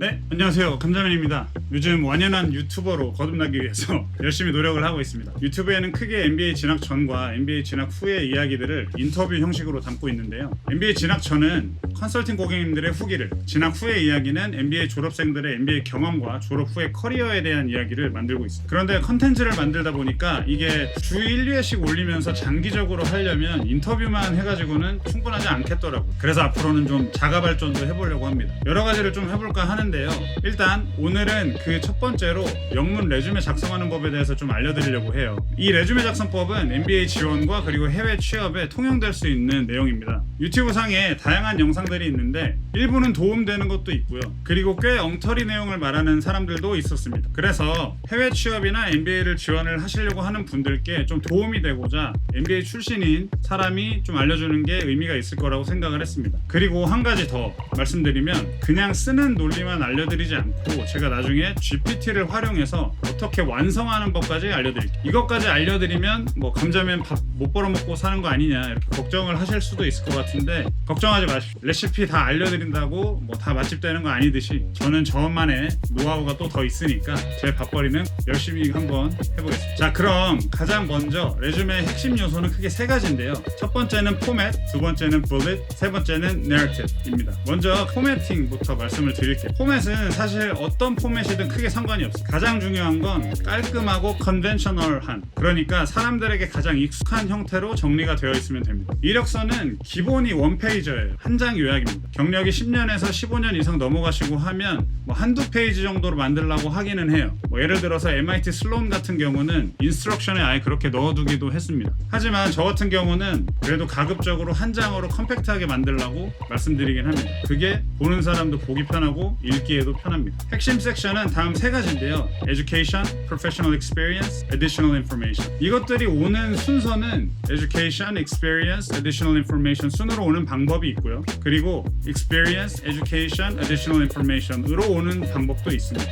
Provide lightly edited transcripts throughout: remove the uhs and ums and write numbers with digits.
네, 안녕하세요. 감자맨입니다. 요즘 완연한 유튜버로 거듭나기 위해서 열심히 노력을 하고 있습니다. 유튜브에는 크게 NBA 진학 전과 NBA 진학 후의 이야기들을 인터뷰 형식으로 담고 있는데요. NBA 진학 전은 컨설팅 고객님들의 후기를, 진학 후의 이야기는 NBA 졸업생들의 NBA 경험과 졸업 후의 커리어에 대한 이야기를 만들고 있습니다. 그런데 컨텐츠를 만들다 보니까 이게 주 1, 2회씩 올리면서 장기적으로 하려면 인터뷰만 해가지고는 충분하지 않겠더라고요. 그래서 앞으로는 좀 자가 발전도 해보려고 합니다. 여러 가지를 좀 해볼까 하는데요. 일단 오늘은 그 첫 번째로 영문 레주메 작성하는 법에 대해서 좀 알려드리려고 해요. 이 레주메 작성법은 NBA 지원과 그리고 해외 취업에 통용될 수 있는 내용입니다. 유튜브 상에 다양한 영상들이 있는데 일부는 도움되는 것도 있고요. 그리고 꽤 엉터리 내용을 말하는 사람들도 있었습니다. 그래서 해외 취업이나 NBA를 지원을 하시려고 하는 분들께 좀 도움이 되고자 NBA 출신인 사람이 좀 알려주는 게 의미가 있을 거라고 생각을 했습니다. 그리고 한 가지 더 말씀드리면 그냥 쓰는 논리만 알려드리지 않고 제가 나중에 GPT를 활용해서 어떻게 완성하는 법까지 알려드릴게요. 이것까지 알려드리면 뭐 감자면 밥 못 벌어먹고 사는 거 아니냐 이렇게 걱정을 하실 수도 있을 것 같은데 걱정하지 마십시오. 레시피 다 알려드린다고 뭐 다 맛집 되는 거 아니듯이 저는 저만의 노하우가 또 더 있으니까 제 밥벌이는 열심히 한번 해보겠습니다. 자, 그럼 가장 먼저 레주메의 핵심 요소는 크게 세 가지인데요. 첫 번째는 포맷, 두 번째는 bullet, 세 번째는 narrative입니다. 먼저 포매팅부터 말씀을 드릴게요. 포맷은 사실 어떤 포맷이든 크게 상관이 없어요. 가장 중요한 건 깔끔하고 컨벤셔널한, 그러니까 사람들에게 가장 익숙한 형태로 정리가 되어 있으면 됩니다. 이력서는 기본이 원페이저예요. 한 장 요약입니다. 경력이 10년에서 15년 이상 넘어가시고 하면 뭐 한두 페이지 정도로 만들려고 하기는 해요. 뭐 예를 들어서 MIT 슬론 같은 경우는 인스트럭션에 아예 그렇게 넣어두기도 했습니다. 하지만 저 같은 경우는 그래도 가급적으로 한 장으로 컴팩트하게 만들려고 말씀드리긴 합니다. 그게 보는 사람도 보기 편하고 읽기에도 편합니다. 핵심 섹션은 다음 세 가지인데요. Education, Professional Experience, Additional Information. 이것들이 오는 순서는 Education, Experience, Additional Information 순으로 오는 방법이 있고요. 그리고 Experience, Education, Additional Information으로 오는 방법도 있습니다.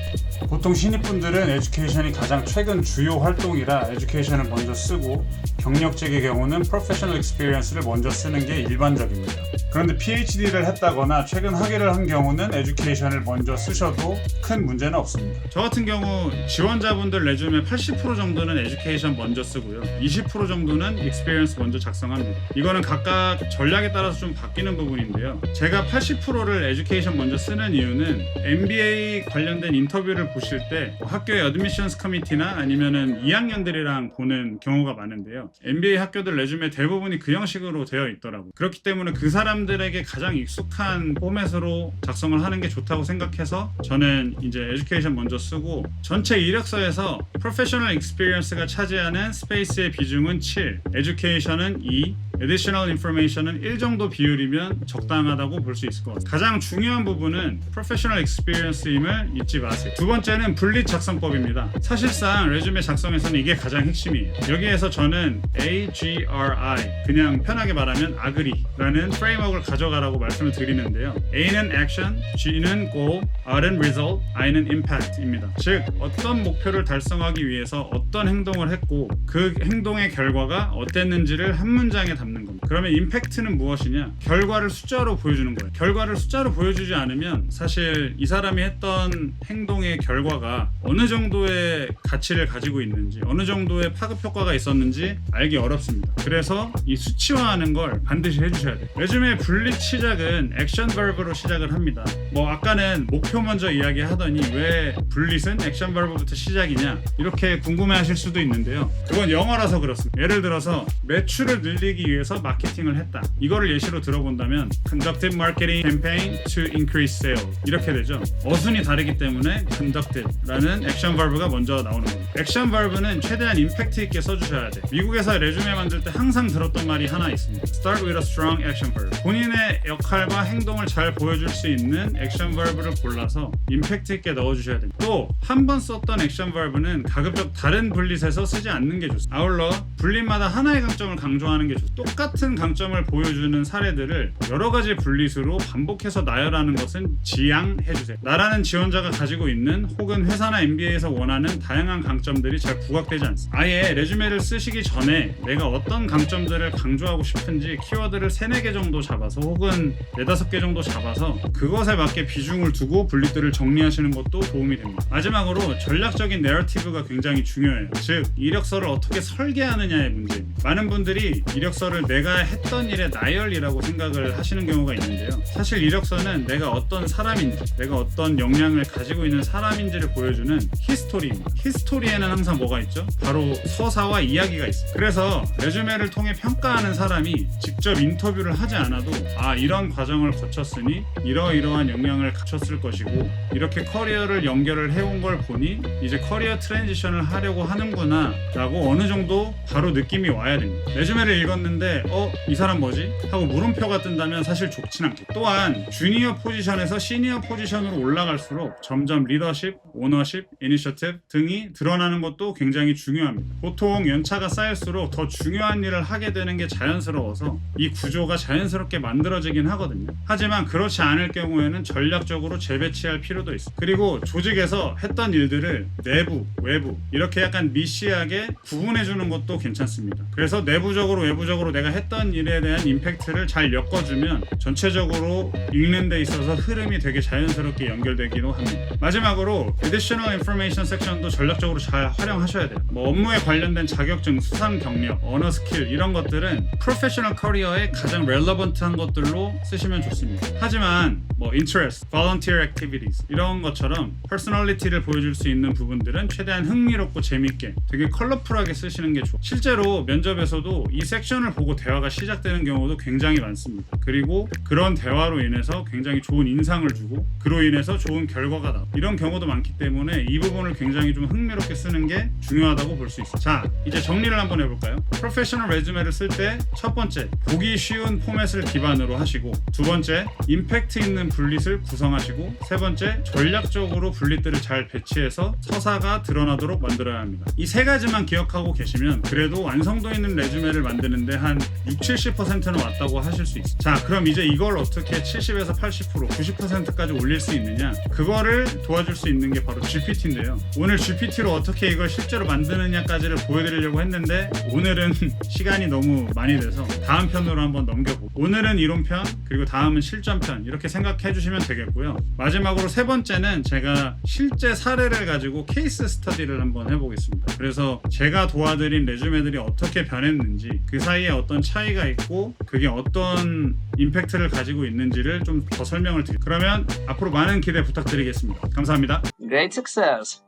보통 신입분들은 Education이 가장 최근 주요 활동이라 Education을 먼저 쓰고 경력직의 경우는 Professional Experience를 먼저 쓰는 게 일반적입니다. 그런데 PhD를 했다거나 최근 학위를 한 경우는 Education을 먼저 쓰셔도 큰 문제는 없습니다. 저 같은 경우 지원자분들 레주메 80% 정도는 Education 먼저 쓰고요. 20% 정도는 Experience 먼저 작성합니다. 이거는 각각 전략에 따라서 좀 바뀌는 부분인데요. 제가 80%를 Education 먼저 쓰는 이유는 MBA 관련된 인터뷰를 보실 때 학교의 Admissions Committee나 아니면은 2학년들이랑 보는 경우가 많은데요. MBA 학교들 레주메 대부분이 그 형식으로 되어 있더라고요. 그렇기 때문에 그 사람들에게 가장 익숙한 포맷으로 작성을 하는 게 좋다고 생각해서 저는 이제 Education 먼저 쓰고 전체 이력서에서 Professional Experience가 차지하는 스페이스의 비중은 7, Education은 2, Additional Information은 1 정도 비율이면 적당하다고 볼 수 있을 것 같아요. 가장 중요한 부분은 Professional Experience임을 잊지 마세요. 두 번째는 분리 작성법입니다. 사실상 레주메 작성에서는 이게 가장 핵심이에요. 여기에서 저는 AGRI, 그냥 편하게 말하면 Agree라는 프레임워크를 가져가라고 말씀을 드리는데요. A는 Action, G는 Goal, R은 Result, I는 Impact입니다. 즉 어떤 목표를 달성하기 위해서 어떤 행동을 했고 그 행동의 결과가 어땠는지를 한 문장에 담는 겁니다. 그러면 임팩트는 무엇이냐? 결과를 숫자로 보여주는 거예요. 결과를 숫자로 보여주지 않으면 사실 이 사람이 했던 행동의 결과가 어느 정도의 가치를 가지고 있는지, 어느 정도의 파급 효과가 있었는지 알기 어렵습니다. 그래서 이 수치화하는 걸 반드시 해주셔야 돼요. 레주메 분리 시작은 액션 버브로 시작을 합니다. 뭐 아까는 목표 먼저 이야기하더니 왜 분릿은 액션 버브부터 시작이냐 이렇게 궁금해하실 수도 있는데요. 그건 영어라서 그렇습니다. 예를 들어서 매출을 늘리기 위해서 마케팅을 했다. 이거를 예시로 들어본다면 conducted marketing campaign to increase sales 이렇게 되죠. 어순이 다르기 때문에 conducted라는 액션 버브가 먼저 나오는 겁니다. 액션 버브는 최대한 임팩트 있게 써주셔야 돼요. 미국에서 레주메 만들 때 항상 들었던 말이 하나 있습니다. Start with a strong action verb. 본인의 역할과 행동을 잘 보여줄 수 있는 액션 버브를 골라서 임팩트 있게 넣어주셔야 됩니다. 또 한 번 썼던 액션 버브는 가급적 다른 분릿에서 쓰지 않는 게 좋습니다. 아울러 분릿마다 하나의 강점을 강조하는 게 좋습니다. 똑같은 강점을 보여주는 사례들을 여러 가지 분릿으로 반복해서 나열하는 것은 지양해주세요. 나라는 지원자가 가지고 있는 혹은 회사나 MBA에서 원하는 다양한 강점들이 잘 부각되지 않습니다. 아예 레주메를 쓰시기 전에 내가 어떤 강점들을 강조하고 싶은지 키워드를 3-4개 정도 잡아서 혹은 4-5개 정도 잡아서 그것에 맞게 비중을 두고 분릿들을 정리하시는 것도 도움이 됩니다. 마지막으로 전략적인 내러티브가 굉장히 중요해요. 즉 이력서를 어떻게 설계하느냐의 문제입니다. 많은 분들이 이력서를 내가 했던 일의 나열이라고 생각을 하시는 경우가 있는데요. 사실 이력서는 내가 어떤 사람인지, 내가 어떤 역량을 가지고 있는 사람인지를 보여주는 히스토리입니다. 히스토리에는 항상 뭐가 있죠? 바로 서사와 이야기가 있어요. 그래서 레주메를 통해 평가하는 사람이 직접 인터뷰를 하지 않아도 이런 과정을 거쳤으니 이러이러한 역량을 갖췄을 것이고 이렇게 커리어를 연결을 해온 걸 보니 이제 커리어 트랜지션을 하려고 하는구나 라고 어느 정도 바로 느낌이 와야 됩니다. 레주메를 읽었는데 이 사람 뭐지? 하고 물음표가 뜬다면 사실 좋진 않겠죠. 또한 주니어 포지션에서 시니어 포지션으로 올라갈수록 점점 리더십, 오너십, 이니셔티브 등이 드러나는 것도 굉장히 중요합니다. 보통 연차가 쌓일수록 더 중요한 일을 하게 되는 게 자연스러워서 이 구조가 자연스럽게 만들어지긴 하거든요. 하지만 그렇지 않을 경우에는 전략적으로 재배치할 필요도 있어요. 그리고 조직에서 했던 일들을 내부, 외부 이렇게 약간 미시하게 구분해주는 것도 괜찮습니다. 그래서 내부적으로 외부적으로 내가 했던 일에 대한 임팩트를 잘 엮어주면 전체적으로 읽는 데 있어서 흐름이 되게 자연스럽게 연결되기도 합니다. 마지막으로 Additional Information 섹션도 전략적으로 잘 활용하셔야 돼요. 업무에 관련된 자격증, 수상 경력, 언어 스킬 이런 것들은 프로페셔널 커리어에 가장 렐러번트한 것들로 쓰시면 좋습니다. 하지만 interest, volunteer activities 이런 것처럼 퍼스널리티를 보여줄 수 있는 부분들은 최대한 흥미롭고 재밌게 되게 컬러풀하게 쓰시는 게 좋아요. 실제로 면접에서도 이 섹션을 보고 대화가 시작되는 경우도 굉장히 많습니다. 그리고 그런 대화로 인해서 굉장히 좋은 인상을 주고 그로 인해서 좋은 결과가 나와 이런 경우도 많기 때문에 이 부분을 굉장히 좀 흥미롭게 쓰는 게 중요하다고 볼 수 있어요. 자, 이제 정리를 한번 해볼까요? 프로페셔널 레주메를 쓸 때 첫 번째, 보기 쉬운 포맷을 기반으로 하시고 두 번째, 임팩트 있는 분릿을 구성하시고 세 번째, 전략적으로 분릿들을 잘 배치해서 서사가 드러나도록 만들어야 합니다. 이 세 가지만 기억하고 계시면 그래도 완성도 있는 레주메를 만드는데 한 60-70%는 왔다고 하실 수 있어요. 자, 그럼 이제 이걸 어떻게 70에서 80%, 90%까지 올릴 수 있느냐? 그거를 도와줄 수 있는 게 바로 GPT인데요. 오늘 GPT로 어떻게 이걸 실제로 만드느냐까지를 보여드리려고 했는데 오늘은 시간이 너무 많이 돼서 다음 편으로 한번 넘겨보고 오늘은 이론편 그리고 다음은 실전편 이렇게 생각해 주시면 되겠고요. 마지막으로 세 번째는 제가 실제 사례를 가지고 케이스 스터디를 한번 해보겠습니다. 그래서 제가 도와드린 레주메들이 어떻게 변했는지 그 사이에 어떤 차이가 있고 그게 어떤 임팩트를 가지고 있는지를 좀 더 설명을 드릴게요. 그러면 앞으로 많은 기대 부탁드리겠습니다. 감사합니다. Great success!